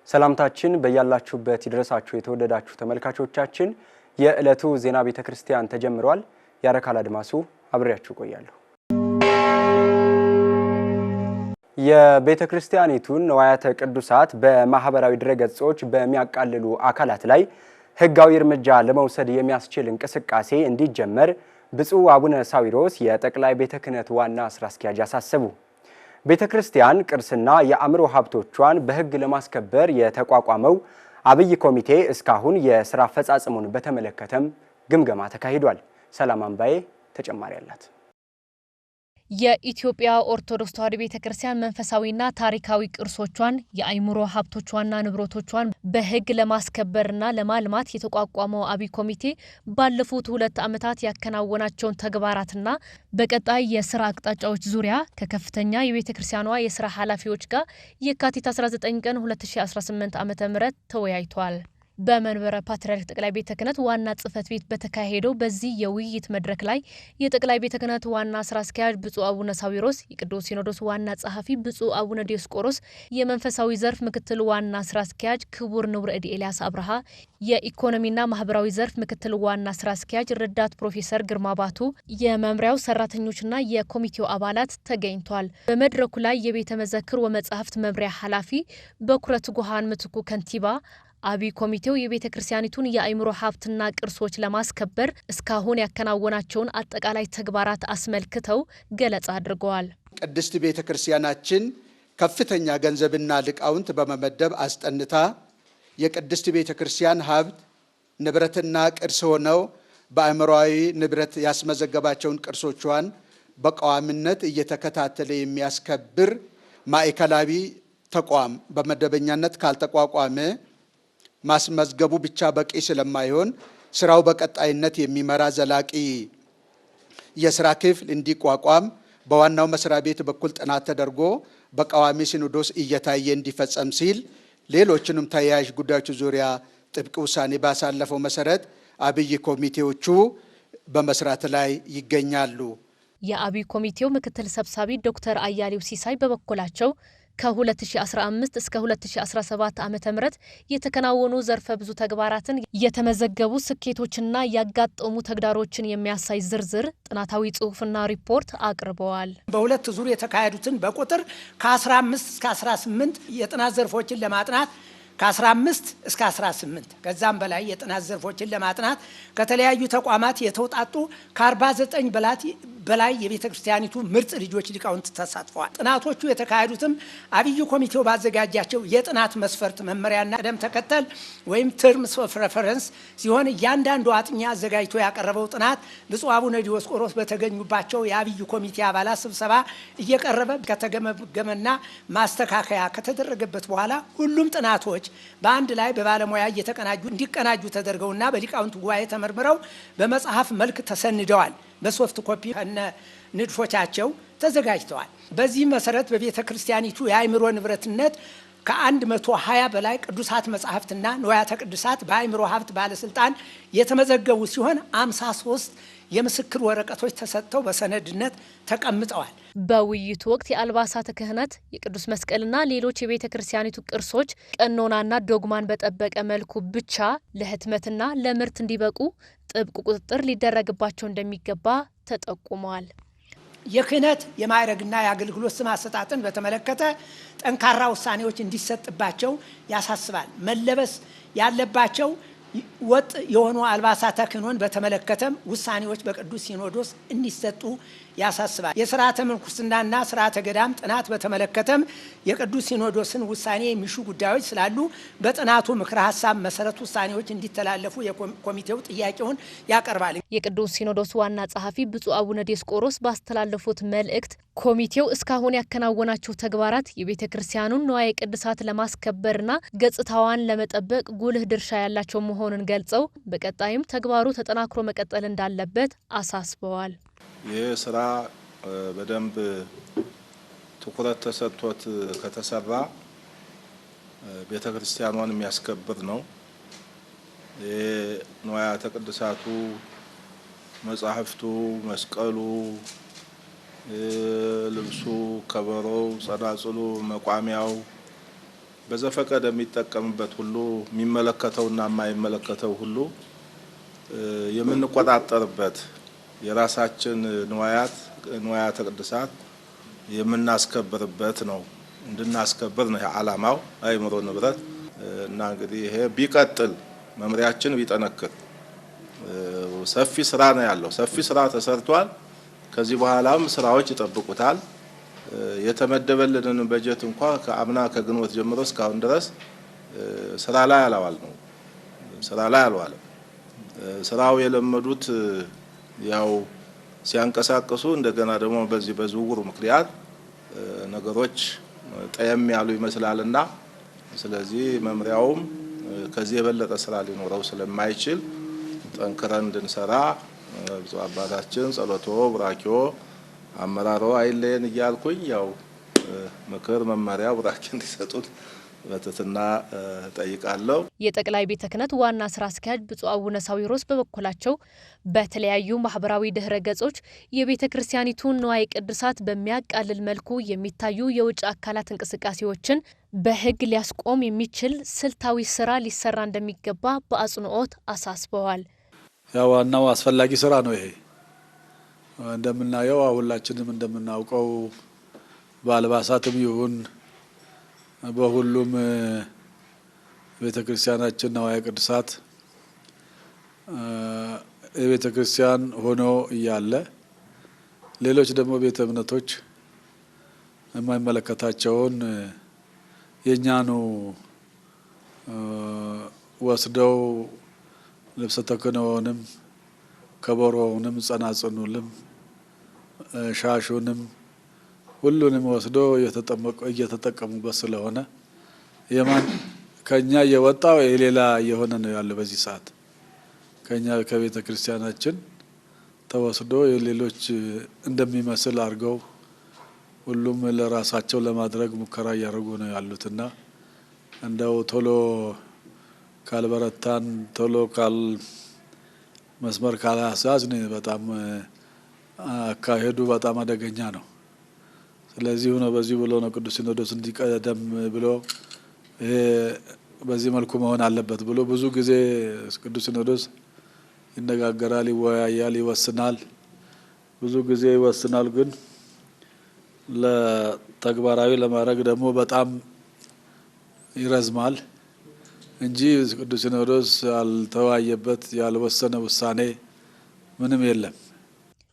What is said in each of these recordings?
ሰላምታችን በያላችሁበት ይድረሳችሁ የተወደዳችሁ ተመልካቾቻችን የዕለቱ ዜና ቤተክርስቲያን ተጀምሯል። ያረካል አድማሱ አብሬያችሁ ቆያለሁ። የቤተክርስቲያኒቱን ንዋያተ ቅዱሳት በማህበራዊ ድረገጾች በሚያቃልሉ አካላት ላይ ህጋዊ እርምጃ ለመውሰድ የሚያስችል እንቅስቃሴ እንዲጀመር ብፁዕ አቡነ ሳዊሮስ የጠቅላይ ቤተ ክህነት ዋና ስራ አስኪያጅ አሳሰቡ። ቤተክርስቲያን ቅርስና የአእምሮ ሀብቶቿን በህግ ለማስከበር የተቋቋመው አብይ ኮሚቴ እስካሁን የሥራ አፈጻጸሙን በተመለከተም ግምገማ ተካሂዷል። ሰላም አንባዬ ተጨማሪ አላት። የኢትዮጵያ ኦርቶዶክስ ተዋሕዶ ቤተክርስቲያን መንፈሳዊና ታሪካዊ ቅርሶቿን የአእምሮ ሀብቶቿና ንብረቶቿን በህግ ለማስከበርና ለማልማት የተቋቋመው አብይ ኮሚቴ ባለፉት 2 ዓመታት ያከናወናቸውን ተግባራትና በቀጣይ የሥራ አቅጣጫዎች ዙሪያ ከከፍተኛ የቤተክርስቲያኗ የሥራ ኃላፊዎች ጋር የካቲት 19 ቀን 2018 ዓ.ም ተወያይቷል። በመንበረ ፓትርያርክ ጠቅላይ ቤተ ክህነት ዋና ጽሕፈት ቤት በተካሄደው በዚህ የውይይት መድረክ ላይ የጠቅላይ ቤተ ክህነት ዋና ስራ አስኪያጅ ብፁዕ አቡነ ሳዊሮስ፣ የቅዱስ ሲኖዶስ ዋና ጸሐፊ ብፁዕ አቡነ ዲዮስቆሮስ፣ የመንፈሳዊ ዘርፍ ምክትል ዋና ስራ አስኪያጅ ክቡር ንቡረ እድ ኤልያስ አብርሃ፣ የኢኮኖሚና ማህበራዊ ዘርፍ ምክትል ዋና ስራ አስኪያጅ ረዳት ፕሮፌሰር ግርማ ባቱ፣ የመምሪያው ሰራተኞችና የኮሚቴው አባላት ተገኝቷል። በመድረኩ ላይ የቤተ መዘክር ወመጻሕፍት መምሪያ ኃላፊ በኩረ ትጉሃን ምትኩ ከንቲባ አብይ ኮሚቴው የቤተ ክርስቲያኒቱን የአእምሮ ሀብትና ቅርሶች ለማስከበር እስካሁን ያከናወናቸውን አጠቃላይ ተግባራት አስመልክተው ገለጻ አድርገዋል። ቅድስት ቤተ ክርስቲያናችን ከፍተኛ ገንዘብና ሊቃውንት በመመደብ አስጠንታ የቅድስት ቤተ ክርስቲያን ሀብት ንብረትና ቅርስ ሆነው በአእምሮአዊ ንብረት ያስመዘገባቸውን ቅርሶቿን በቋሚነት እየተከታተለ የሚያስከብር ማዕከላዊ ተቋም በመደበኛነት ካልተቋቋመ ማስመዝገቡ ብቻ በቂ ስለማይሆን ስራው በቀጣይነት የሚመራ ዘላቂ የስራ ክፍል እንዲቋቋም በዋናው መስሪያ ቤት በኩል ጥናት ተደርጎ በቋሚ ሲኖዶስ እየታየ እንዲፈጸም ሲል ሌሎችንም ተያያዥ ጉዳዮች ዙሪያ ጥብቅ ውሳኔ ባሳለፈው መሰረት አብይ ኮሚቴዎቹ በመስራት ላይ ይገኛሉ። የአብይ ኮሚቴው ምክትል ሰብሳቢ ዶክተር አያሌው ሲሳይ በበኩላቸው ከ2015 እስከ 2017 ዓ.ም የተከናወኑ ዘርፈ ብዙ ተግባራትን የተመዘገቡ ስኬቶችና ያጋጠሙ ተግዳሮችን የሚያሳይ ዝርዝር ጥናታዊ ጽሑፍና ሪፖርት አቅርበዋል። በሁለት ዙር የተካሄዱትን በቁጥር ከ15 እስከ 18 የጥናት ዘርፎችን ለማጥናት ከ15 እስከ 18 ከዛም በላይ የጥናት ዘርፎችን ለማጥናት ከተለያዩ ተቋማት የተውጣጡ ከ49 በላይ የቤተ ክርስቲያኒቱ ምርጥ ልጆች ሊቃውንት ተሳትፈዋል። ጥናቶቹ የተካሄዱትም አብይ ኮሚቴው ባዘጋጃቸው የጥናት መስፈርት መመሪያና ቅደም ተከተል ወይም ተርምስ ኦፍ ሬፈረንስ ሲሆን እያንዳንዱ አጥኚ አዘጋጅቶ ያቀረበው ጥናት ብፁዕ አቡነ ዲዮስቆሮስ በተገኙባቸው የአብይ ኮሚቴ አባላት ስብሰባ እየቀረበ ከተገመገመና ማስተካከያ ከተደረገበት በኋላ ሁሉም ጥናቶች በአንድ ላይ በባለሙያ እንዲቀናጁ ተደርገውና በሊቃውንት ጉባኤ ተመርምረው በመጽሐፍ መልክ ተሰንደዋል። በሶፍት ኮፒ ከነ ንድፎቻቸው ተዘጋጅተዋል። በዚህ መሰረት በቤተ ክርስቲያኒቱ የአእምሮ ንብረትነት ከ120 በላይ ቅዱሳት መጻሕፍትና ንዋያተ ቅዱሳት በአእምሮ ሀብት ባለስልጣን የተመዘገቡ ሲሆን 53 የምስክር ወረቀቶች ተሰጥተው በሰነድነት ተቀምጠዋል። በውይይቱ ወቅት የአልባሳተ ክህነት፣ የቅዱስ መስቀልና ሌሎች የቤተ ክርስቲያኒቱ ቅርሶች ቀኖናና ዶግማን በጠበቀ መልኩ ብቻ ለህትመትና ለምርት እንዲበቁ ጥብቅ ቁጥጥር ሊደረግባቸው እንደሚገባ ተጠቁሟል። የክህነት የማዕረግና የአገልግሎት ስም አሰጣጥን በተመለከተ ጠንካራ ውሳኔዎች እንዲሰጥባቸው ያሳስባል። መለበስ ያለባቸው ወጥ የሆኑ አልባሳተ ክህኖን በተመለከተም ውሳኔዎች በቅዱስ ሲኖዶስ እንዲሰጡ ያሳስባል። የሥርዓተ ምንኩስናና ሥርዓተ ገዳም ጥናት በተመለከተም የቅዱስ ሲኖዶስን ውሳኔ የሚሹ ጉዳዮች ስላሉ በጥናቱ ምክረ ሀሳብ መሰረት ውሳኔዎች እንዲተላለፉ የኮሚቴው ጥያቄውን ያቀርባል። የቅዱስ ሲኖዶስ ዋና ጸሐፊ ብፁዕ አቡነ ዲዮስቆሮስ ባስተላለፉት መልእክት ኮሚቴው እስካሁን ያከናወናቸው ተግባራት የቤተ ክርስቲያኑን ንዋየ ቅድሳት ለማስከበርና ገጽታዋን ለመጠበቅ ጉልህ ድርሻ ያላቸው መሆኑን ገልጸው በቀጣይም ተግባሩ ተጠናክሮ መቀጠል እንዳለበት አሳስበዋል። ይህ ስራ በደንብ ትኩረት ተሰጥቶት ከተሰራ ቤተ ክርስቲያኗን የሚያስከብር ነው። ንዋያተ ቅድሳቱ፣ መጻሕፍቱ፣ መስቀሉ፣ ልብሱ፣ ከበሮው፣ ጸናጽሉ፣ መቋሚያው በዘፈቀደ የሚጠቀምበት ሁሉ የሚመለከተውና የማይመለከተው ሁሉ የምንቆጣጠርበት የራሳችን ንዋያተ ቅድሳት የምናስከብርበት ነው። እንድናስከብር ነው ዓላማው አእምሮ ንብረት እና እንግዲህ ይሄ ቢቀጥል መምሪያችን ቢጠነክር ሰፊ ስራ ነው ያለው። ሰፊ ስራ ተሰርቷል። ከዚህ በኋላም ስራዎች ይጠብቁታል። የተመደበልንን በጀት እንኳን ከአምና ከግንቦት ጀምሮ እስካሁን ድረስ ስራ ላይ አልዋለም። ስራው የለመዱት ያው ሲያንቀሳቀሱ እንደገና ደግሞ በዚህ በዝውውሩ ምክንያት ነገሮች ጠየም ያሉ ይመስላልና ስለዚህ መምሪያውም ከዚህ የበለጠ ስራ ሊኖረው ስለማይችል ጠንክረን እንድንሰራ ብፁዕ አባታችን ጸሎቶ ቡራኪዮ አመራሮ አይለየን እያልኩኝ ያው ምክር መመሪያ ቡራኪ እንዲሰጡን በትህትና ጠይቃለሁ። የጠቅላይ ቤተ ክህነት ዋና ስራ አስኪያጅ ብፁዕ አቡነ ሳዊሮስ በበኩላቸው በተለያዩ ማህበራዊ ድህረ ገጾች የቤተ ክርስቲያኒቱን ንዋየ ቅድሳት በሚያቃልል መልኩ የሚታዩ የውጭ አካላት እንቅስቃሴዎችን በሕግ ሊያስቆም የሚችል ስልታዊ ስራ ሊሰራ እንደሚገባ በአጽንኦት አሳስበዋል። ያው ዋናው አስፈላጊ ስራ ነው ይሄ። እንደምናየው ሁላችንም እንደምናውቀው በአልባሳትም ይሁን በሁሉም ቤተ ክርስቲያናችን ንዋየ ቅድሳት የቤተ ክርስቲያን ሆኖ እያለ ሌሎች ደግሞ ቤተ እምነቶች የማይመለከታቸውን የኛኑ ወስደው ልብሰ ተክህኖውንም ከበሮውንም ጸናጽኑንም ሻሹንም ሁሉንም ወስዶ እየተጠቀሙበት ስለሆነ የማን ከኛ የወጣው የሌላ የሆነ ነው ያለው። በዚህ ሰዓት ከኛ ከቤተ ክርስቲያናችን ተወስዶ የሌሎች እንደሚመስል አድርገው ሁሉም ለራሳቸው ለማድረግ ሙከራ እያደረጉ ነው ያሉትና እንደው ቶሎ ካልበረታን ቶሎ መስመር ካላሳዝን በጣም አካሄዱ በጣም አደገኛ ነው። ስለዚህ ሆነ በዚህ ብሎ ነው ቅዱስ ሲኖዶስ እንዲቀደም ብሎ ይሄ በዚህ መልኩ መሆን አለበት ብሎ ብዙ ጊዜ ቅዱስ ሲኖዶስ ይነጋገራል፣ ይወያያል፣ ይወስናል። ብዙ ጊዜ ይወስናል፣ ግን ለተግባራዊ ለማድረግ ደግሞ በጣም ይረዝማል እንጂ ቅዱስ ሲኖዶስ ያልተወያየበት ያልወሰነ ውሳኔ ምንም የለም።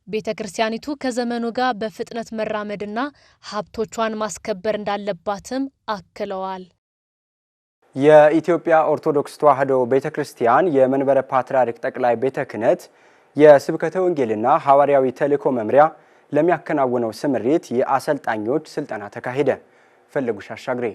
ቤተ ክርስቲያኒቱ ከዘመኑ ጋር በፍጥነት መራመድና ሀብቶቿን ማስከበር እንዳለባትም አክለዋል። የኢትዮጵያ ኦርቶዶክስ ተዋሕዶ ቤተ ክርስቲያን የመንበረ ፓትርያርክ ጠቅላይ ቤተ ክህነት የስብከተ ወንጌልና ሐዋርያዊ ተልእኮ መምሪያ ለሚያከናውነው ስምሪት የአሰልጣኞች ስልጠና ተካሄደ። ፈለጉሽ አሻግሬ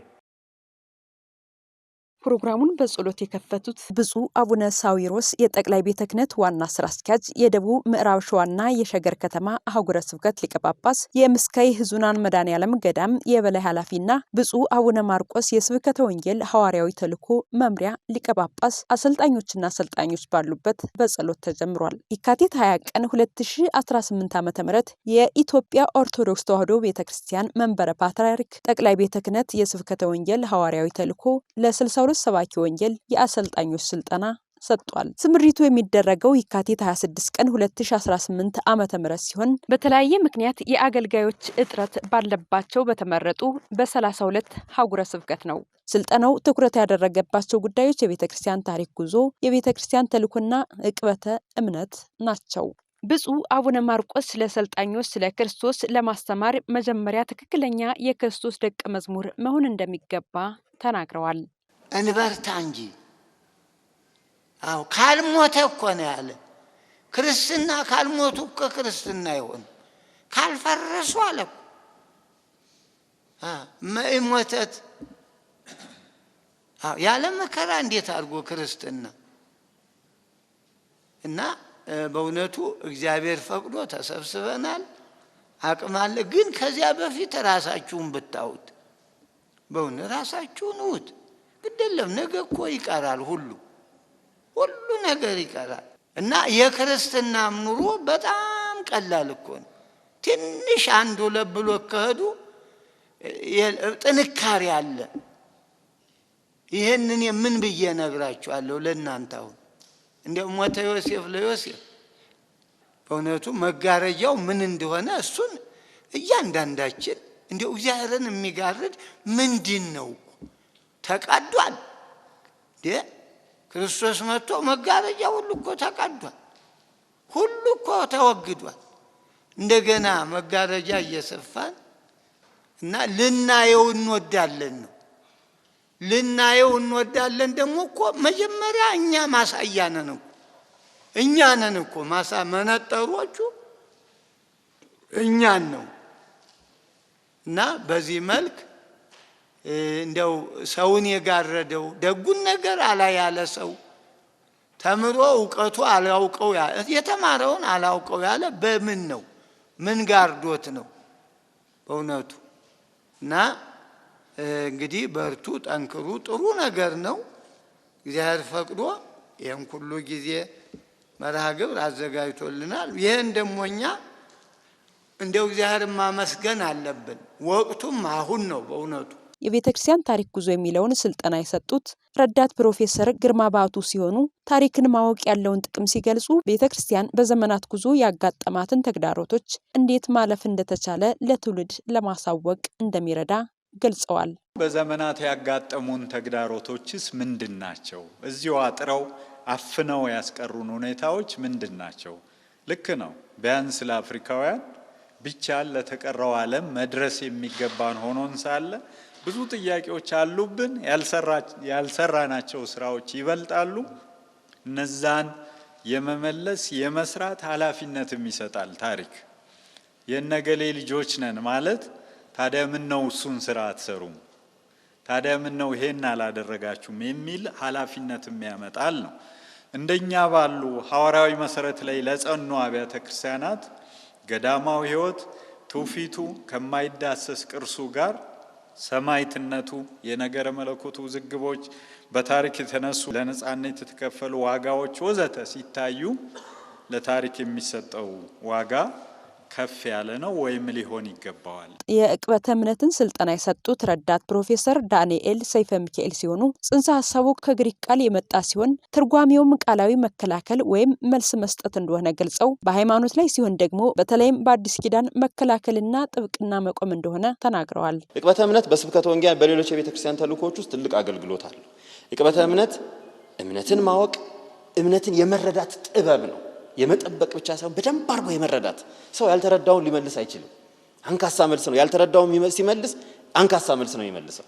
ፕሮግራሙን በጸሎት የከፈቱት ብፁዕ አቡነ ሳዊሮስ የጠቅላይ ቤተ ክህነት ዋና ስራ አስኪያጅ፣ የደቡብ ምዕራብ ሸዋና የሸገር ከተማ አህጉረ ስብከት ሊቀ ጳጳስ፣ የምስካየ ኅዙናን መድኃኔዓለም ገዳም የበላይ ኃላፊና ብፁዕ አቡነ ማርቆስ የስብከተ ወንጌል ሐዋርያዊ ተልእኮ መምሪያ ሊቀ ጳጳስ አሰልጣኞችና አሰልጣኞች ባሉበት በጸሎት ተጀምሯል። የካቲት 20 ቀን 2018 ዓ.ም የኢትዮጵያ ኦርቶዶክስ ተዋሕዶ ቤተ ክርስቲያን መንበረ ፓትርያርክ ጠቅላይ ቤተ ክህነት የስብከተ ወንጌል ሐዋርያዊ ተልእኮ ለ62 ሰባኪ ወንጌል የአሰልጣኞች ስልጠና ሰጥቷል። ስምሪቱ የሚደረገው የካቲት 26 ቀን 2018 ዓ.ም ሲሆን በተለያየ ምክንያት የአገልጋዮች እጥረት ባለባቸው በተመረጡ በ32 ሀገረ ስብከት ነው። ስልጠናው ትኩረት ያደረገባቸው ጉዳዮች የቤተ ክርስቲያን ታሪክ ጉዞ፣ የቤተ ክርስቲያን ተልእኮና ዕቅበተ እምነት ናቸው። ብፁዕ አቡነ ማርቆስ ለሰልጣኞች ስለ ክርስቶስ ለማስተማር መጀመሪያ ትክክለኛ የክርስቶስ ደቀ መዝሙር መሆን እንደሚገባ ተናግረዋል። እንበርታ እንጂ አው ካልሞተ እኮ ነው ያለ። ክርስትና ካልሞቱ እኮ ክርስትና ይሆን ካልፈረሱ አለ መይሞተት ያለ መከራ እንዴት አድርጎ ክርስትና እና በእውነቱ እግዚአብሔር ፈቅዶ ተሰብስበናል። አቅም አለ። ግን ከዚያ በፊት ራሳችሁን ብታውት በእውነት ራሳችሁን ውት ግደለም። ነገ እኮ ይቀራል፣ ሁሉ ነገር ይቀራል። እና የክርስትናም ኑሮ በጣም ቀላል እኮ ነው። ትንሽ አንዱ ለብሎ ከሄዱ ጥንካሬ አለ። ይሄንን ምን ብዬ ነግራችኋለሁ ለእናንተ? አሁን እንደው ሞተ ዮሴፍ ለዮሴፍ በእውነቱ መጋረጃው ምን እንደሆነ እሱን እያንዳንዳችን እንደው እግዚአብሔርን የሚጋርድ ምንድን ነው? ተቀዷል። ክርስቶስ መጥቶ መጋረጃ ሁሉ እኮ ተቀዷል። ሁሉ እኮ ተወግዷል። እንደገና መጋረጃ እየሰፋን እና ልናየው እንወዳለን ነው። ልናየው እንወዳለን ደግሞ እኮ መጀመሪያ እኛ ማሳያ ነን እኮ። እኛ ነን እኮ መነጠሮቹ እኛን ነው። እና በዚህ መልክ እንደው ሰውን የጋረደው ደጉን ነገር አላይ ያለ ሰው ተምሮ ዕውቀቱ አላውቀው ያለ የተማረውን አላውቀው ያለ በምን ነው? ምን ጋርዶት ነው በእውነቱ? እና እንግዲህ በርቱ፣ ጠንክሩ። ጥሩ ነገር ነው። እግዚአብሔር ፈቅዶ ይህን ሁሉ ጊዜ መርሃ ግብር አዘጋጅቶልናል። ይህን ደግሞ እኛ እንደው እግዚአብሔር ማመስገን አለብን። ወቅቱም አሁን ነው በእውነቱ። የቤተ ክርስቲያን ታሪክ ጉዞ የሚለውን ስልጠና የሰጡት ረዳት ፕሮፌሰር ግርማ ባቱ ሲሆኑ ታሪክን ማወቅ ያለውን ጥቅም ሲገልጹ ቤተ ክርስቲያን በዘመናት ጉዞ ያጋጠማትን ተግዳሮቶች እንዴት ማለፍ እንደተቻለ ለትውልድ ለማሳወቅ እንደሚረዳ ገልጸዋል። በዘመናት ያጋጠሙን ተግዳሮቶችስ ምንድናቸው? እዚሁ አጥረው አፍነው ያስቀሩን ሁኔታዎች ምንድናቸው? ልክ ነው። ቢያንስ ለአፍሪካውያን ቢቻል ለተቀረው ዓለም መድረስ የሚገባን ሆኖን ሳለ ብዙ ጥያቄዎች አሉብን። ያልሰራናቸው ስራዎች ይበልጣሉ። እነዛን የመመለስ የመስራት ኃላፊነትም ይሰጣል ታሪክ። የነገሌ ልጆች ነን ማለት ታዲያ ምን ነው እሱን ስራ አትሰሩም? ታዲያ ምን ነው ይሄን አላደረጋችሁም? የሚል ኃላፊነትም ያመጣል ነው። እንደኛ ባሉ ሐዋርያዊ መሰረት ላይ ለጸኑ አብያተ ክርስቲያናት ገዳማዊ ሕይወት ትውፊቱ ከማይዳሰስ ቅርሱ ጋር ሰማዕትነቱ፣ የነገረ መለኮቱ ዝግቦች፣ በታሪክ የተነሱ ለነጻነት የተከፈሉ ዋጋዎች ወዘተ ሲታዩ ለታሪክ የሚሰጠው ዋጋ ከፍ ያለ ነው ወይም ሊሆን ይገባዋል። የዕቅበተ እምነትን ስልጠና የሰጡት ረዳት ፕሮፌሰር ዳንኤል ሰይፈ ሚካኤል ሲሆኑ ጽንሰ ሐሳቡ ከግሪክ ቃል የመጣ ሲሆን ትርጓሜውም ቃላዊ መከላከል ወይም መልስ መስጠት እንደሆነ ገልጸው በሃይማኖት ላይ ሲሆን ደግሞ በተለይም በአዲስ ኪዳን መከላከልና ጥብቅና መቆም እንደሆነ ተናግረዋል። ዕቅበተ እምነት በስብከተ ወንጌል በሌሎች የቤተ ክርስቲያን ተልእኮዎች ውስጥ ትልቅ አገልግሎት አለው። ዕቅበተ እምነት እምነትን ማወቅ፣ እምነትን የመረዳት ጥበብ ነው። የመጠበቅ ብቻ ሳይሆን በደንብ አድርጎ የመረዳት። ሰው ያልተረዳውን ሊመልስ አይችልም። አንካሳ መልስ ነው። ያልተረዳውን ሲመልስ አንካሳ መልስ ነው የሚመልሰው።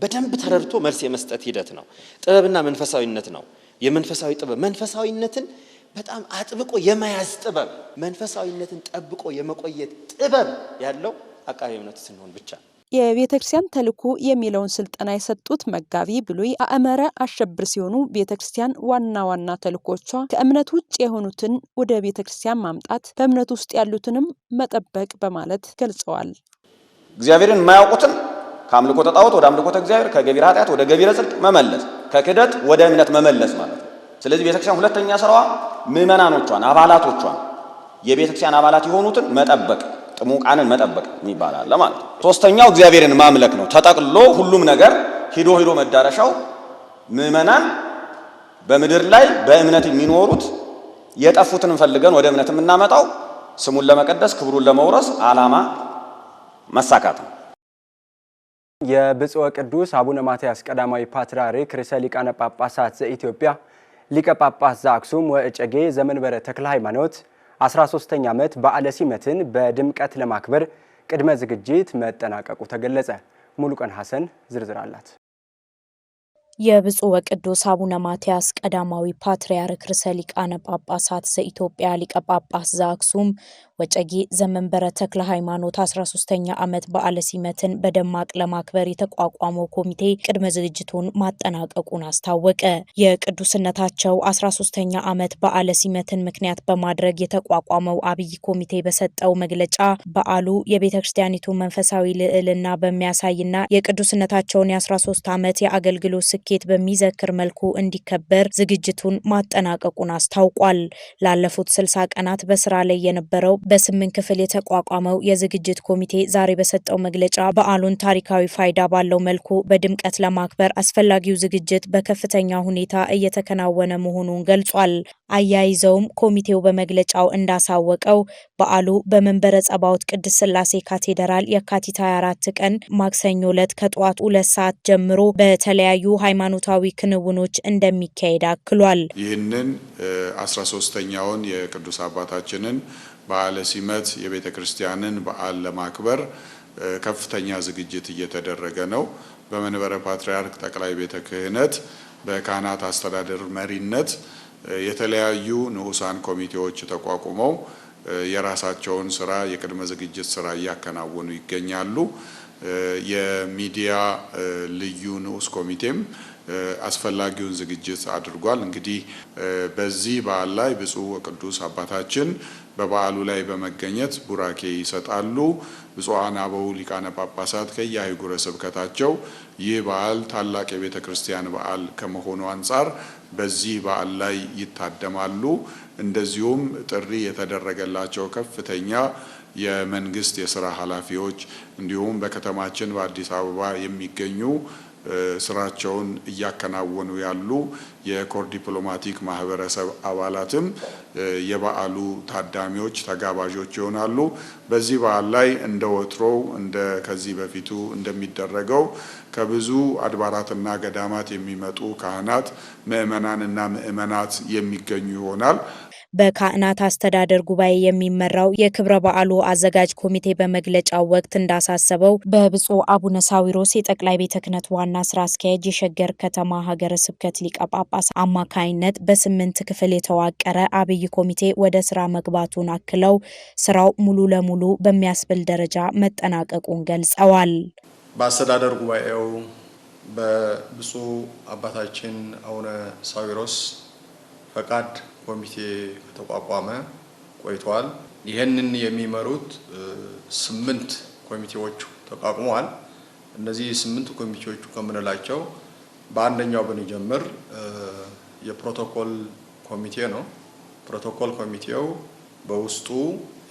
በደንብ ተረድቶ መልስ የመስጠት ሂደት ነው። ጥበብና መንፈሳዊነት ነው። የመንፈሳዊ ጥበብ መንፈሳዊነትን በጣም አጥብቆ የመያዝ ጥበብ፣ መንፈሳዊነትን ጠብቆ የመቆየት ጥበብ ያለው አቃቤ እምነት ስንሆን ብቻ። የቤተ ክርስቲያን ተልእኮ የሚለውን ስልጠና የሰጡት መጋቢ ብሉይ አእመረ አሸብር ሲሆኑ ቤተ ክርስቲያን ዋና ዋና ተልእኮቿ ከእምነት ውጭ የሆኑትን ወደ ቤተ ክርስቲያን ማምጣት፣ በእምነት ውስጥ ያሉትንም መጠበቅ በማለት ገልጸዋል። እግዚአብሔርን የማያውቁትን ከአምልኮተ ጣዖት ወደ አምልኮተ እግዚአብሔር፣ ከገቢረ ኃጢአት ወደ ገቢረ ጽድቅ መመለስ፣ ከክህደት ወደ እምነት መመለስ ማለት ነው። ስለዚህ ቤተ ክርስቲያን ሁለተኛ ስራዋ ምዕመናኖቿን፣ አባላቶቿን፣ የቤተ ክርስቲያን አባላት የሆኑትን መጠበቅ፣ ጥሙቃንን መጠበቅ ይባላል ማለት ነው። ሶስተኛው እግዚአብሔርን ማምለክ ነው። ተጠቅልሎ ሁሉም ነገር ሂዶ መዳረሻው ምዕመናን በምድር ላይ በእምነት የሚኖሩት የጠፉትን ፈልገን ወደ እምነት የምናመጣው ስሙን ለመቀደስ ክብሩን ለመውረስ ዓላማ መሳካት ነው። የብፁዕ ቅዱስ አቡነ ማትያስ ቀዳማዊ ፓትርያርክ ርዕሰ ሊቃነ ጳጳሳት ዘኢትዮጵያ ሊቀ ጳጳስ ዘአክሱም ወእጨጌ ዘመንበረ ተክለ ሃይማኖት 13ኛ ዓመት በዓለ ሲመትን በድምቀት ለማክበር ቅድመ ዝግጅት መጠናቀቁ ተገለጸ። ሙሉቀን ሐሰን ዝርዝር አላት። የብፁዕ ወቅዱስ አቡነ ማትያስ ቀዳማዊ ፓትርያርክ ርዕሰ ሊቃነ ጳጳሳት ዘኢትዮጵያ ሊቀ ጳጳስ ዘአክሱም ወጨጌ ዘመንበረ ተክለ ሃይማኖት 13ኛ ዓመት በዓለ ሲመትን በደማቅ ለማክበር የተቋቋመው ኮሚቴ ቅድመ ዝግጅቱን ማጠናቀቁን አስታወቀ። የቅዱስነታቸው 13ኛ ዓመት በዓለ ሲመትን ምክንያት በማድረግ የተቋቋመው አብይ ኮሚቴ በሰጠው መግለጫ በዓሉ የቤተ ክርስቲያኒቱ መንፈሳዊ ልዕልና በሚያሳይና የቅዱስነታቸውን የ13 ዓመት የአገልግሎት ስኬት በሚዘክር መልኩ እንዲከበር ዝግጅቱን ማጠናቀቁን አስታውቋል። ላለፉት 60 ቀናት በስራ ላይ የነበረው በ8 ክፍል የተቋቋመው የዝግጅት ኮሚቴ ዛሬ በሰጠው መግለጫ በዓሉን ታሪካዊ ፋይዳ ባለው መልኩ በድምቀት ለማክበር አስፈላጊው ዝግጅት በከፍተኛ ሁኔታ እየተከናወነ መሆኑን ገልጿል። አያይዘውም ኮሚቴው በመግለጫው እንዳሳወቀው በዓሉ በመንበረ ጸባዖት ቅድስት ሥላሴ ካቴድራል የካቲት 24 ቀን ማክሰኞ ዕለት ከጠዋቱ 2 ሰዓት ጀምሮ በተለያዩ ሃይማኖታዊ ክንውኖች እንደሚካሄድ አክሏል። ይህንን 13ኛውን የቅዱስ አባታችንን በዓለ ሲመት የቤተ ክርስቲያንን በዓል ለማክበር ከፍተኛ ዝግጅት እየተደረገ ነው። በመንበረ ፓትርያርክ ጠቅላይ ቤተ ክህነት በካህናት አስተዳደር መሪነት የተለያዩ ንዑሳን ኮሚቴዎች ተቋቁመው የራሳቸውን ስራ የቅድመ ዝግጅት ስራ እያከናወኑ ይገኛሉ። የሚዲያ ልዩ ንዑስ ኮሚቴም አስፈላጊውን ዝግጅት አድርጓል። እንግዲህ በዚህ በዓል ላይ ብፁዕ ወቅዱስ አባታችን በበዓሉ ላይ በመገኘት ቡራኬ ይሰጣሉ። ብፁዓን አበው ሊቃነ ጳጳሳት ከየአህጉረ ስብከታቸው ይህ በዓል ታላቅ የቤተ ክርስቲያን በዓል ከመሆኑ አንጻር በዚህ በዓል ላይ ይታደማሉ። እንደዚሁም ጥሪ የተደረገላቸው ከፍተኛ የመንግስት የስራ ኃላፊዎች እንዲሁም በከተማችን በአዲስ አበባ የሚገኙ ስራቸውን እያከናወኑ ያሉ የኮር ዲፕሎማቲክ ማህበረሰብ አባላትም የበዓሉ ታዳሚዎች ተጋባዦች ይሆናሉ። በዚህ በዓል ላይ እንደ ወትሮው እንደ ከዚህ በፊቱ እንደሚደረገው ከብዙ አድባራትና ገዳማት የሚመጡ ካህናት፣ ምእመናንና ምእመናት የሚገኙ ይሆናል። በካህናት አስተዳደር ጉባኤ የሚመራው የክብረ በዓሉ አዘጋጅ ኮሚቴ በመግለጫው ወቅት እንዳሳሰበው በብፁዕ አቡነ ሳዊሮስ የጠቅላይ ቤተ ክህነት ዋና ስራ አስኪያጅ የሸገር ከተማ ሀገረ ስብከት ሊቀ ጳጳስ አማካይነት በ8 ክፍል የተዋቀረ አብይ ኮሚቴ ወደ ስራ መግባቱን አክለው ስራው ሙሉ ለሙሉ በሚያስብል ደረጃ መጠናቀቁን ገልጸዋል። በአስተዳደር ጉባኤው በብፁዕ አባታችን አቡነ ሳዊሮስ ፈቃድ ኮሚቴ ከተቋቋመ ቆይቷል። ይህንን የሚመሩት 8 ኮሚቴዎች ተቋቁመዋል። እነዚህ 8 ኮሚቴዎቹ ከምንላቸው በአንደኛው ብንጀምር የፕሮቶኮል ኮሚቴ ነው። ፕሮቶኮል ኮሚቴው በውስጡ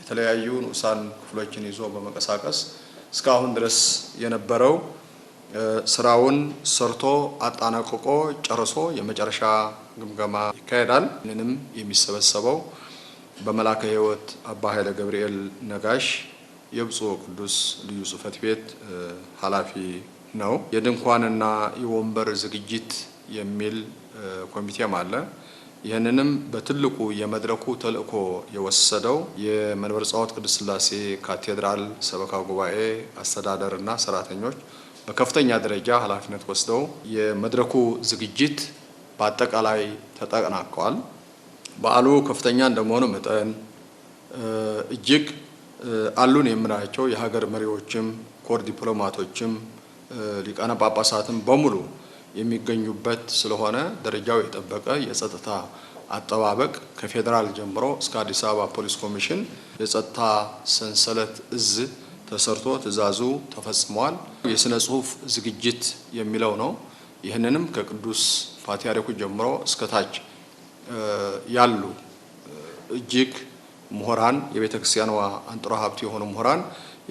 የተለያዩ ንዑሳን ክፍሎችን ይዞ በመንቀሳቀስ እስካሁን ድረስ የነበረው ስራውን ሰርቶ አጣናቅቆ ጨርሶ የመጨረሻ ግምገማ ይካሄዳል። ይህንንም የሚሰበሰበው በመላከ ሕይወት አባ ኃይለ ገብርኤል ነጋሽ የብፁዕ ቅዱስ ልዩ ጽሕፈት ቤት ኃላፊ ነው። የድንኳንና የወንበር ዝግጅት የሚል ኮሚቴም አለ። ይህንንም በትልቁ የመድረኩ ተልእኮ የወሰደው የመንበረ ጸባዖት ቅድስት ሥላሴ ካቴድራል ሰበካ ጉባኤ አስተዳደርና ሰራተኞች በከፍተኛ ደረጃ ኃላፊነት ወስደው የመድረኩ ዝግጅት በአጠቃላይ ተጠናቀዋል። በዓሉ ከፍተኛ እንደመሆኑ መጠን እጅግ አሉን የምናቸው የሀገር መሪዎችም ኮር ዲፕሎማቶችም ሊቃነ ጳጳሳትም በሙሉ የሚገኙበት ስለሆነ ደረጃው የጠበቀ የጸጥታ አጠባበቅ ከፌዴራል ጀምሮ እስከ አዲስ አበባ ፖሊስ ኮሚሽን የጸጥታ ሰንሰለት እዝ ተሰርቶ ትዕዛዙ ተፈጽሟል። የስነ ጽሁፍ ዝግጅት የሚለው ነው። ይህንንም ከቅዱስ ፓትርያርኩ ጀምሮ እስከ ታች ያሉ እጅግ ምሁራን የቤተ ክርስቲያኗ አንጥሮ ሀብት የሆኑ ምሁራን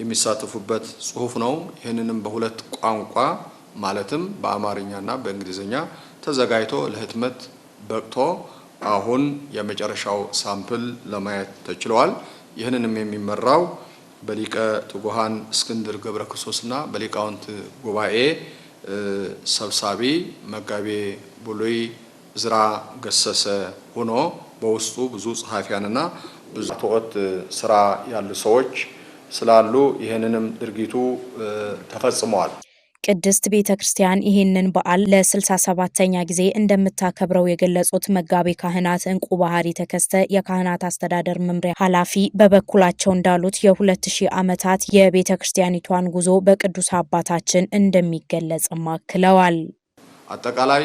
የሚሳተፉበት ጽሁፍ ነው። ይህንንም በሁለት ቋንቋ ማለትም በአማርኛና በእንግሊዝኛ ተዘጋጅቶ ለህትመት በቅቶ አሁን የመጨረሻው ሳምፕል ለማየት ተችሏል። ይህንንም የሚመራው በሊቀ ትጉሃን እስክንድር ገብረ ክርስቶስና በሊቃውንት ጉባኤ ሰብሳቢ መጋቤ ብሉይ ዝራ ገሰሰ ሆኖ በውስጡ ብዙ ጸሐፊያንና ብዙ ተወት ስራ ያሉ ሰዎች ስላሉ ይህንንም ድርጊቱ ተፈጽመዋል። ቅድስት ቤተ ክርስቲያን ይህንን በዓል ለ67ኛ ጊዜ እንደምታከብረው የገለጹት መጋቤ ካህናት እንቁ ባህሪ ተከስተ የካህናት አስተዳደር መምሪያ ኃላፊ በበኩላቸው እንዳሉት የ2000 ዓመታት የቤተ ክርስቲያኒቷን ጉዞ በቅዱስ አባታችን እንደሚገለጽም አክለዋል። አጠቃላይ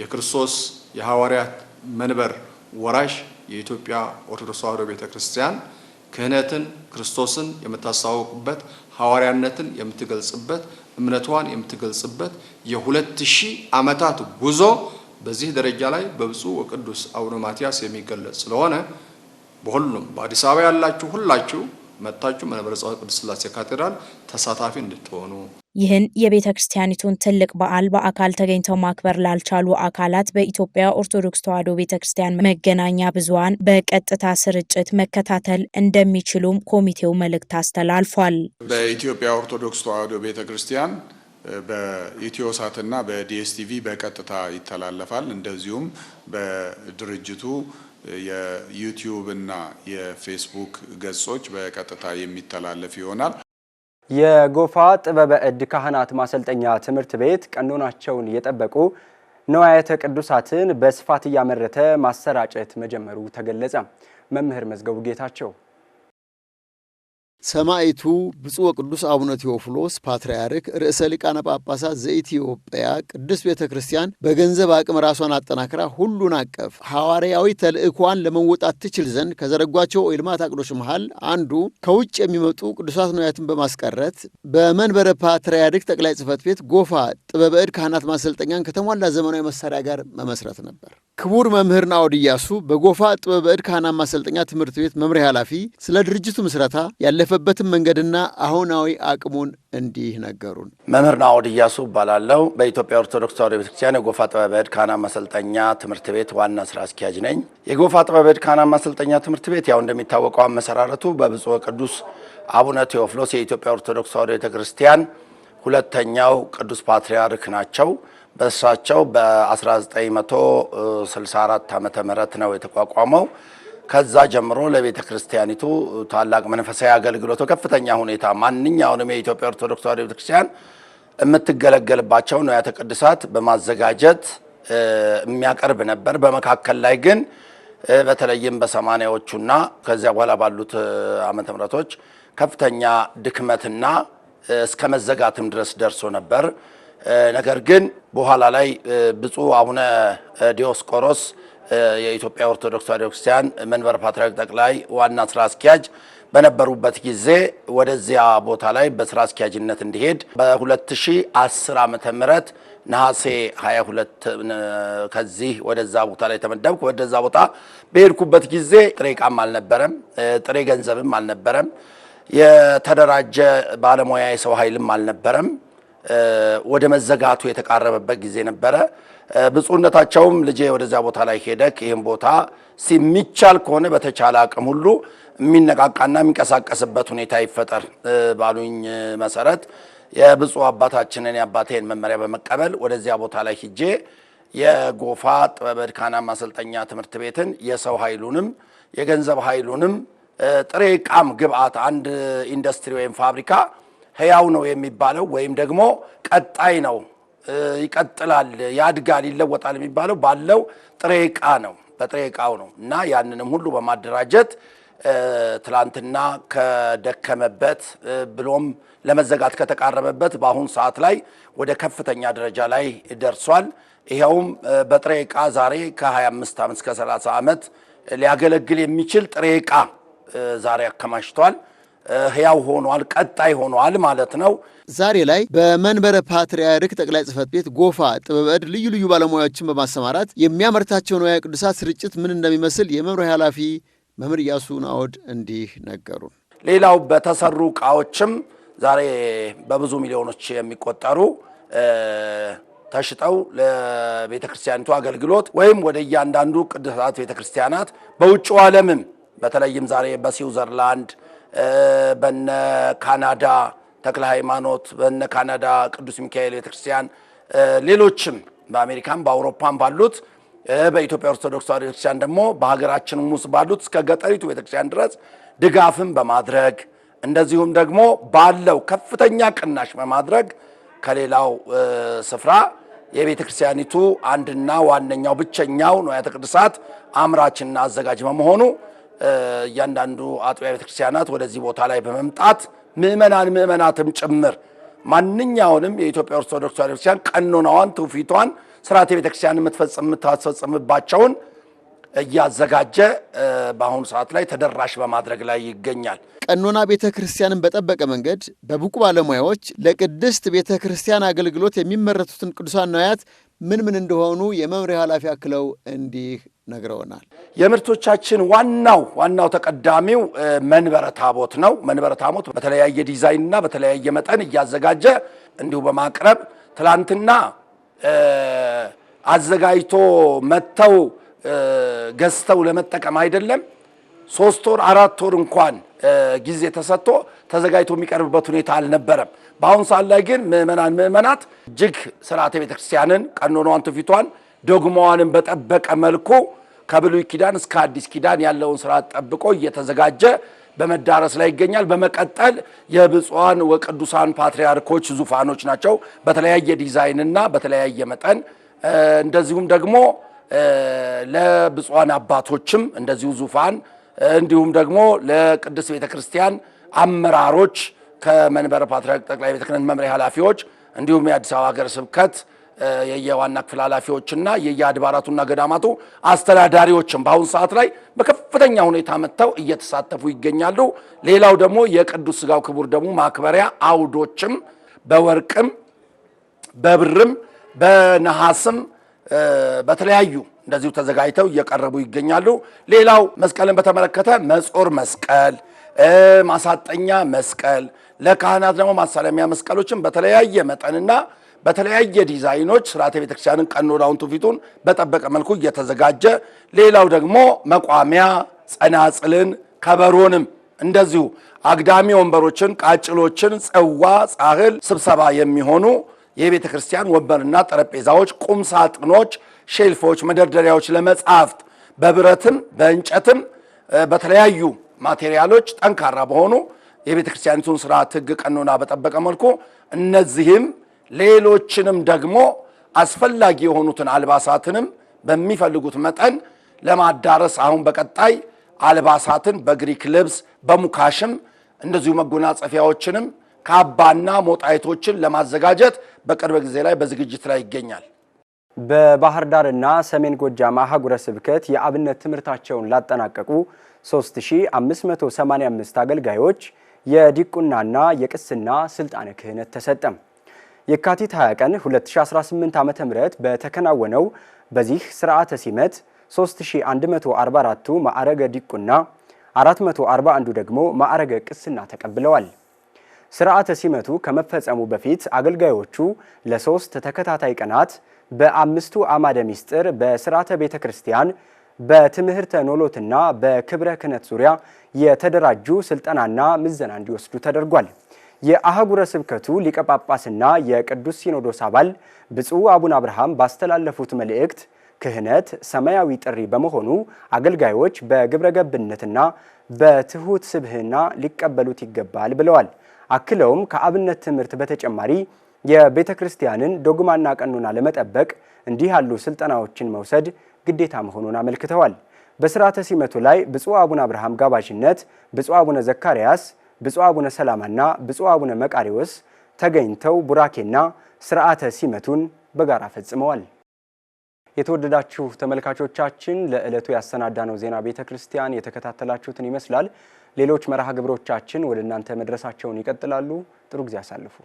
የክርስቶስ የሐዋርያት መንበር ወራሽ የኢትዮጵያ ኦርቶዶክስ ተዋሕዶ ቤተ ክርስቲያን ክህነትን ክርስቶስን የምታስተዋውቅበት ሐዋርያነትን የምትገልጽበት እምነቷን የምትገልጽበት የ2000 ዓመታት ጉዞ በዚህ ደረጃ ላይ በብፁዕ ወቅዱስ አቡነ ማትያስ የሚገለጽ ስለሆነ በሁሉም በአዲስ አበባ ያላችሁ ሁላችሁ መጣችሁ መንበረ ጸባኦት ቅድስት ሥላሴ ካቴድራል ተሳታፊ እንድትሆኑ ይህን የቤተ ክርስቲያኒቱን ትልቅ በዓል በአካል ተገኝተው ማክበር ላልቻሉ አካላት በኢትዮጵያ ኦርቶዶክስ ተዋሕዶ ቤተ ክርስቲያን መገናኛ ብዙኃን በቀጥታ ስርጭት መከታተል እንደሚችሉም ኮሚቴው መልእክት አስተላልፏል። በኢትዮጵያ ኦርቶዶክስ ተዋሕዶ ቤተ ክርስቲያን በኢትዮሳትና በዲኤስቲቪ በቀጥታ ይተላለፋል። እንደዚሁም በድርጅቱ የዩቲዩብ እና የፌስቡክ ገጾች በቀጥታ የሚተላለፍ ይሆናል። የጎፋ ጥበበ እድ ካህናት ማሰልጠኛ ትምህርት ቤት ቀኖናቸውን የጠበቁ ንዋያተ ቅዱሳትን በስፋት እያመረተ ማሰራጨት መጀመሩ ተገለጸ። መምህር መዝገቡ ጌታቸው ሰማዕቱ ብፁዕ ወቅዱስ አቡነ ቴዎፍሎስ ፓትርያርክ ርዕሰ ሊቃነ ጳጳሳት ዘኢትዮጵያ ቅድስት ቤተ ክርስቲያን በገንዘብ አቅም ራሷን አጠናክራ ሁሉን አቀፍ ሐዋርያዊ ተልእኳን ለመወጣት ትችል ዘንድ ከዘረጓቸው የልማት አቅዶች መሃል አንዱ ከውጭ የሚመጡ ቅዱሳት ንዋያትን በማስቀረት በመንበረ ፓትርያርክ ጠቅላይ ጽሕፈት ቤት ጎፋ ጥበበ እድ ካህናት ማሰልጠኛን ከተሟላ ዘመናዊ መሳሪያ ጋር መመስረት ነበር። ክቡር መምህር ናኦድ ኢያሱ በጎፋ ጥበበ እድ ካህናት ማሰልጠኛ ትምህርት ቤት መምሪያ ኃላፊ ስለ ድርጅቱ ምስረታ ያለፈበትን መንገድና አሁናዊ አቅሙን እንዲህ ነገሩን። መምህር ናኦድ ኢያሱ እባላለሁ። በኢትዮጵያ ኦርቶዶክስ ተዋሕዶ ቤተክርስቲያን የጎፋ ጥበበ እድ ካህናት ማሰልጠኛ ትምህርት ቤት ዋና ስራ አስኪያጅ ነኝ። የጎፋ ጥበበ እድ ካህናት ማሰልጠኛ ትምህርት ቤት ያው እንደሚታወቀው አመሰራረቱ በብፁዕ ወቅዱስ አቡነ ቴዎፍሎስ የኢትዮጵያ ኦርቶዶክስ ተዋሕዶ ቤተክርስቲያን ሁለተኛው ቅዱስ ፓትርያርክ ናቸው። በእሳቸው በ1964 ዓመተ ምህረት ነው የተቋቋመው። ከዛ ጀምሮ ለቤተ ክርስቲያኒቱ ታላቅ መንፈሳዊ አገልግሎት ከፍተኛ ሁኔታ ማንኛውንም የኢትዮጵያ ኦርቶዶክስ ተዋሕዶ ቤተክርስቲያን የምትገለገልባቸው ንዋያተ ቅድሳት በማዘጋጀት የሚያቀርብ ነበር። በመካከል ላይ ግን በተለይም በ80ዎቹና ከዚያ በኋላ ባሉት ዓመተ ምህረቶች ከፍተኛ ድክመትና እስከ መዘጋትም ድረስ ደርሶ ነበር። ነገር ግን በኋላ ላይ ብፁዕ አቡነ ዲዮስቆሮስ የኢትዮጵያ ኦርቶዶክስ ተዋሕዶ ቤተክርስቲያን መንበረ ፓትርያርክ ጠቅላይ ዋና ስራ አስኪያጅ በነበሩበት ጊዜ ወደዚያ ቦታ ላይ በስራ አስኪያጅነት እንዲሄድ በ2010 ዓመተ ምህረት ነሐሴ 22 ከዚህ ወደዛ ቦታ ላይ ተመደብኩ። ወደዛ ቦታ በሄድኩበት ጊዜ ጥሬ ዕቃም አልነበረም፣ ጥሬ ገንዘብም አልነበረም፣ የተደራጀ ባለሙያ የሰው ኃይልም አልነበረም። ወደ መዘጋቱ የተቃረበበት ጊዜ ነበረ። ብፁዕነታቸውም ልጄ ወደዚያ ቦታ ላይ ሄደክ ይህን ቦታ ሲሚቻል ከሆነ በተቻለ አቅም ሁሉ የሚነቃቃና የሚንቀሳቀስበት ሁኔታ ይፈጠር ባሉኝ መሰረት የብፁዕ አባታችንን የአባቴን መመሪያ በመቀበል ወደዚያ ቦታ ላይ ሂጄ የጎፋ ጥበበ እድ ካህናት ማሰልጠኛ ትምህርት ቤትን የሰው ኃይሉንም የገንዘብ ኃይሉንም ጥሬ ዕቃም ግብአት አንድ ኢንዱስትሪ ወይም ፋብሪካ ሕያው ነው የሚባለው ወይም ደግሞ ቀጣይ ነው፣ ይቀጥላል፣ ያድጋል፣ ይለወጣል የሚባለው ባለው ጥሬ ዕቃ ነው፣ በጥሬ ዕቃው ነው እና ያንንም ሁሉ በማደራጀት ትላንትና ከደከመበት ብሎም ለመዘጋት ከተቃረበበት በአሁኑ ሰዓት ላይ ወደ ከፍተኛ ደረጃ ላይ ደርሷል። ይኸውም በጥሬ ዕቃ ዛሬ ከ25 ዓመት እስከ 30 ዓመት ሊያገለግል የሚችል ጥሬ ዕቃ ዛሬ አከማችቷል። ሕያው ሆኗል፣ ቀጣይ ሆኗል ማለት ነው። ዛሬ ላይ በመንበረ ፓትርያርክ ጠቅላይ ጽሕፈት ቤት ጎፋ ጥበበ እድ ልዩ ልዩ ባለሙያዎችን በማሰማራት የሚያመርታቸው ንዋየ ቅዱሳት ስርጭት ምን እንደሚመስል የመምሪያ ኃላፊ መምህር ኢያሱ ናኦድ እንዲህ ነገሩን። ሌላው በተሰሩ ዕቃዎችም ዛሬ በብዙ ሚሊዮኖች የሚቆጠሩ ተሽጠው ለቤተ ክርስቲያኒቱ አገልግሎት ወይም ወደ እያንዳንዱ ቅዱሳት ቤተ ክርስቲያናት በውጭው ዓለምም በተለይም ዛሬ በስዊዘርላንድ በነ ካናዳ ተክለ ሃይማኖት በነ ካናዳ ቅዱስ ሚካኤል ቤተክርስቲያን ሌሎችም በአሜሪካም በአውሮፓም ባሉት በኢትዮጵያ ኦርቶዶክስ ተዋሕዶ ቤተክርስቲያን ደግሞ በሀገራችንም ውስጥ ባሉት እስከ ገጠሪቱ ቤተክርስቲያን ድረስ ድጋፍም በማድረግ እንደዚሁም ደግሞ ባለው ከፍተኛ ቅናሽ በማድረግ ከሌላው ስፍራ የቤተክርስቲያኒቱ አንድና ዋነኛው ብቸኛው ንዋያተ ቅድሳት አምራችና አዘጋጅ በመሆኑ እያንዳንዱ አጥቢያ ቤተክርስቲያናት ወደዚህ ቦታ ላይ በመምጣት ምእመናትም ጭምር ማንኛውንም የኢትዮጵያ ኦርቶዶክስ ተዋሕዶ ቤተክርስቲያን ቀኖናዋን፣ ትውፊቷን፣ ስርዓተ ቤተክርስቲያን የምታስፈጽምባቸውን እያዘጋጀ በአሁኑ ሰዓት ላይ ተደራሽ በማድረግ ላይ ይገኛል። ቀኖና ቤተ ክርስቲያንን በጠበቀ መንገድ በብቁ ባለሙያዎች ለቅድስት ቤተ ክርስቲያን አገልግሎት የሚመረቱትን ቅዱሳን ንዋያት ምን እንደሆኑ የመምሪያ ኃላፊ አክለው እንዲህ ነግረውናል። የምርቶቻችን ዋናው ተቀዳሚው መንበረ ታቦት ነው። መንበረ ታቦት በተለያየ ዲዛይንና በተለያየ መጠን እያዘጋጀ እንዲሁ በማቅረብ ትላንትና አዘጋጅቶ መተው ገዝተው ለመጠቀም አይደለም 3 ወር 4 ወር እንኳን ጊዜ ተሰጥቶ ተዘጋጅቶ የሚቀርብበት ሁኔታ አልነበረም። በአሁን ሰዓት ላይ ግን ምእመናት እጅግ ስርዓተ ቤተክርስቲያንን ቀኖናዋን፣ ትውፊቷን፣ ዶግማዋንን በጠበቀ መልኩ ከብሉይ ኪዳን እስከ አዲስ ኪዳን ያለውን ስርዓት ጠብቆ እየተዘጋጀ በመዳረስ ላይ ይገኛል። በመቀጠል የብፁዓን ወቅዱሳን ፓትርያርኮች ዙፋኖች ናቸው በተለያየ ዲዛይንና በተለያየ መጠን እንደዚሁም ደግሞ ለብፁዓን አባቶችም እንደዚሁ ዙፋን እንዲሁም ደግሞ ለቅድስት ቤተክርስቲያን አመራሮች ከመንበረ ፓትርያርክ ጠቅላይ ቤተ ክህነት መምሪያ ኃላፊዎች እንዲሁም የአዲስ አበባ ሀገረ ስብከት የየዋና ክፍል ኃላፊዎችና የየአድባራቱና ገዳማቱ አስተዳዳሪዎችም በአሁኑ ሰዓት ላይ በከፍተኛ ሁኔታ መጥተው እየተሳተፉ ይገኛሉ። ሌላው ደግሞ የቅዱስ ሥጋው ክቡር ደሙ ማክበሪያ አውዶችም በወርቅም በብርም በነሐስም በተለያዩ እንደዚሁ ተዘጋጅተው እየቀረቡ ይገኛሉ። ሌላው መስቀልን በተመለከተ መጾር መስቀል፣ ማሳጠኛ መስቀል፣ ለካህናት ደግሞ ማሳለሚያ መስቀሎችን በተለያየ መጠንና በተለያየ ዲዛይኖች ስርዓተ ቤተክርስቲያንን ቀኖናውን ትውፊቱን በጠበቀ መልኩ እየተዘጋጀ ሌላው ደግሞ መቋሚያ ጸናጽልን ከበሮንም እንደዚሁ አግዳሚ ወንበሮችን፣ ቃጭሎችን፣ ጽዋ፣ ጻሕል ስብሰባ የሚሆኑ የቤተ ክርስቲያን ወንበርና ጠረጴዛዎች፣ ቁም ሳጥኖች፣ ሼልፎች፣ መደርደሪያዎች ለመጻሕፍት በብረትም በእንጨትም በተለያዩ ማቴሪያሎች ጠንካራ በሆኑ የቤተ ክርስቲያኒቱን ስርዓት ሕግ ቀኖና በጠበቀ መልኩ እነዚህም ሌሎችንም ደግሞ አስፈላጊ የሆኑትን አልባሳትንም በሚፈልጉት መጠን ለማዳረስ አሁን በቀጣይ አልባሳትን በግሪክ ልብስ በሙካሽም እንደዚሁ መጎናጸፊያዎችንም ካባና ሞጣይቶችን ለማዘጋጀት በቅርብ ጊዜ ላይ በዝግጅት ላይ ይገኛል። በባህር ዳርና ሰሜን ጎጃም አህጉረ ስብከት የአብነት ትምህርታቸውን ላጠናቀቁ 3585 አገልጋዮች የዲቁናና የቅስና ስልጣነ ክህነት ተሰጠም። የካቲት 20 ቀን 2018 ዓ.ም በተከናወነው በዚህ ስርዓተ ሲመት 3144ቱ ማዕረገ ዲቁና 441ዱ ደግሞ ማዕረገ ቅስና ተቀብለዋል። ስርዓተ ሲመቱ ከመፈጸሙ በፊት አገልጋዮቹ ለ3 ተከታታይ ቀናት በአምስቱ አዕማደ ምስጢር በስርዓተ ቤተ ክርስቲያን በትምህርተ ኖሎትና በክብረ ክህነት ዙሪያ የተደራጁ ስልጠናና ምዘና እንዲወስዱ ተደርጓል። የአህጉረ ስብከቱ ሊቀ ጳጳስና የቅዱስ ሲኖዶስ አባል ብፁዕ አቡነ አብርሃም ባስተላለፉት መልእክት ክህነት ሰማያዊ ጥሪ በመሆኑ አገልጋዮች በግብረ ገብነትና በትሁት ስብህና ሊቀበሉት ይገባል ብለዋል። አክለውም ከአብነት ትምህርት በተጨማሪ የቤተ ክርስቲያንን ዶግማና ቀኖና ለመጠበቅ እንዲህ ያሉ ስልጠናዎችን መውሰድ ግዴታ መሆኑን አመልክተዋል። በስርዓተ ሲመቱ ላይ ብፁዕ አቡነ አብርሃም ጋባዥነት ብፁዕ አቡነ ዘካርያስ፣ ብፁዕ አቡነ ሰላማና ብፁዕ አቡነ መቃሪዎስ ተገኝተው ቡራኬና ስርዓተ ሲመቱን በጋራ ፈጽመዋል። የተወደዳችሁ ተመልካቾቻችን ለዕለቱ ያሰናዳነው ዜና ቤተ ክርስቲያን የተከታተላችሁትን ይመስላል። ሌሎች መርሃ ግብሮቻችን ወደ እናንተ መድረሳቸውን ይቀጥላሉ። ጥሩ ጊዜ ያሳልፉ።